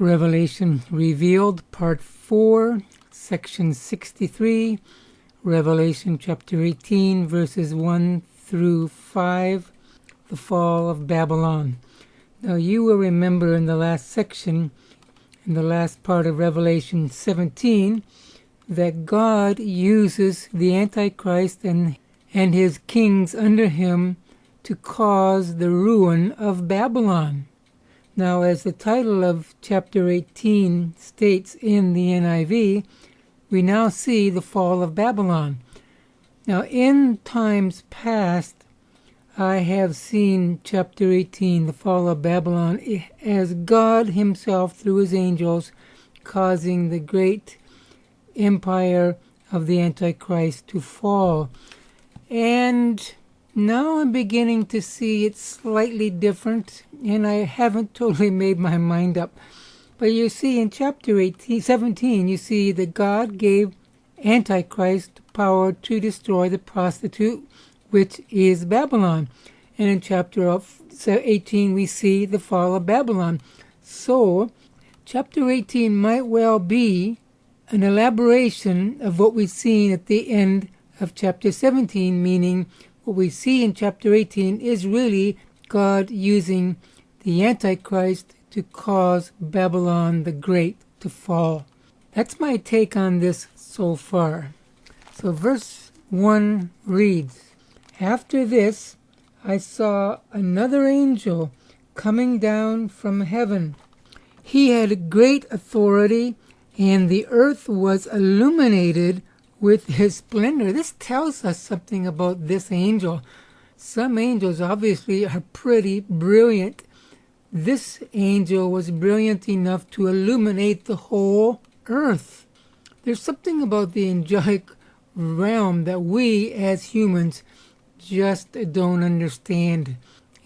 Revelation Revealed, Part 4, Section 63, Revelation chapter 18, verses 1 through 5, the fall of Babylon. Now you will remember in the last section, in the last part of Revelation 17, that God uses the Antichrist and his kings under him to cause the ruin of Babylon. Now, as the title of chapter 18 states in the NIV, we now see the fall of Babylon. Now, in times past, I have seen chapter 18, the fall of Babylon, as God himself, through his angels, causing the great empire of the Antichrist to fall. And now I'm beginning to see it slightly different, and I haven't totally made my mind up. But you see in chapter 17, you see that God gave Antichrist power to destroy the prostitute, which is Babylon. And in chapter 18, we see the fall of Babylon. So, chapter 18 might well be an elaboration of what we've seen at the end of chapter 17, meaning what we see in chapter 18 is really God using the Antichrist to cause Babylon the Great to fall. That's my take on this so far. So verse 1 reads, "After this I saw another angel coming down from heaven. He had great authority, and the earth was illuminated with his splendor." This tells us something about this angel. Some angels obviously are pretty brilliant. This angel was brilliant enough to illuminate the whole earth. There's something about the angelic realm that we as humans just don't understand.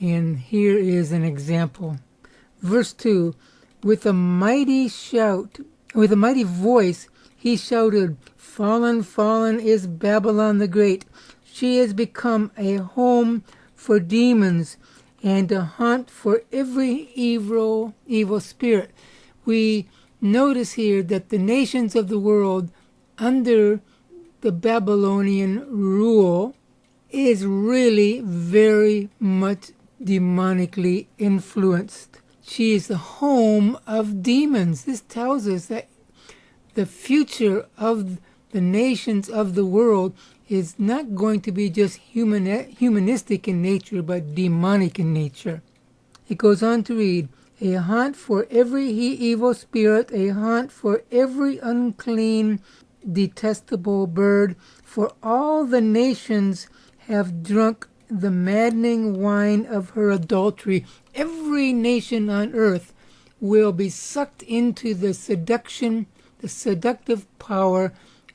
And here is an example. Verse 2, with a mighty voice, he shouted, "Fallen, fallen is Babylon the Great. She has become a home for demons and a haunt for every evil spirit." We notice here that the nations of the world under the Babylonian rule is really very much demonically influenced. She is the home of demons. This tells us that the future of the nations of the world is not going to be just humanistic in nature, but demonic in nature. It goes on to read, "A haunt for every evil spirit, a haunt for every unclean, detestable bird, for all the nations have drunk the maddening wine of her adultery." Every nation on earth will be sucked into the seductive power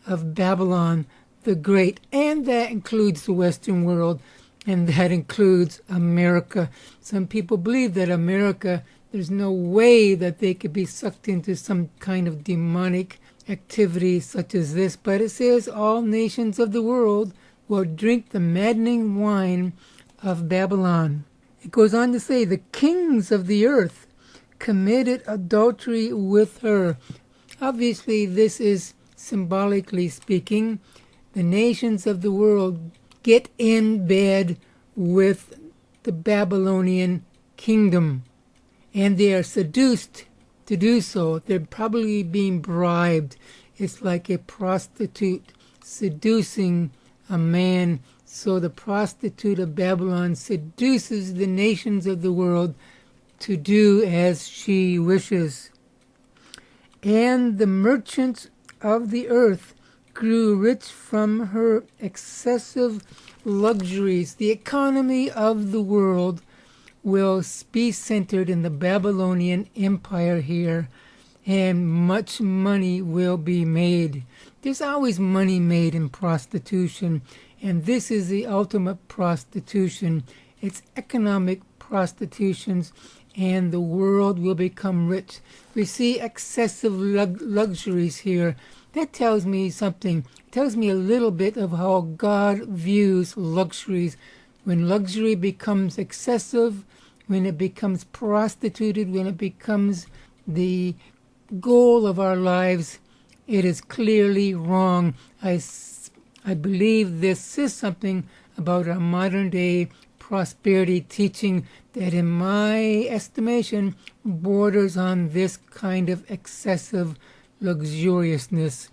of Babylon the Great. And that includes the Western world, and that includes America. Some people believe that America, there's no way that they could be sucked into some kind of demonic activity such as this. But it says all nations of the world will drink the maddening wine of Babylon. It goes on to say, the kings of the earth committed adultery with her. Obviously, this is symbolically speaking. The nations of the world get in bed with the Babylonian kingdom, and they are seduced to do so. They're probably being bribed. It's like a prostitute seducing a man. So the prostitute of Babylon seduces the nations of the world to do as she wishes. "And the merchants of the earth grew rich from her excessive luxuries." The economy of the world will be centered in the Babylonian Empire here, and much money will be made. There's always money made in prostitution, and this is the ultimate prostitution. It's economic prostitutions, and the world will become rich. We see excessive luxuries here. That tells me something. It tells me a little bit of how God views luxuries. When luxury becomes excessive, when it becomes prostituted, when it becomes the goal of our lives, it is clearly wrong. I believe this says something about our modern day prosperity teaching that, in my estimation, borders on this kind of excessive luxuriousness.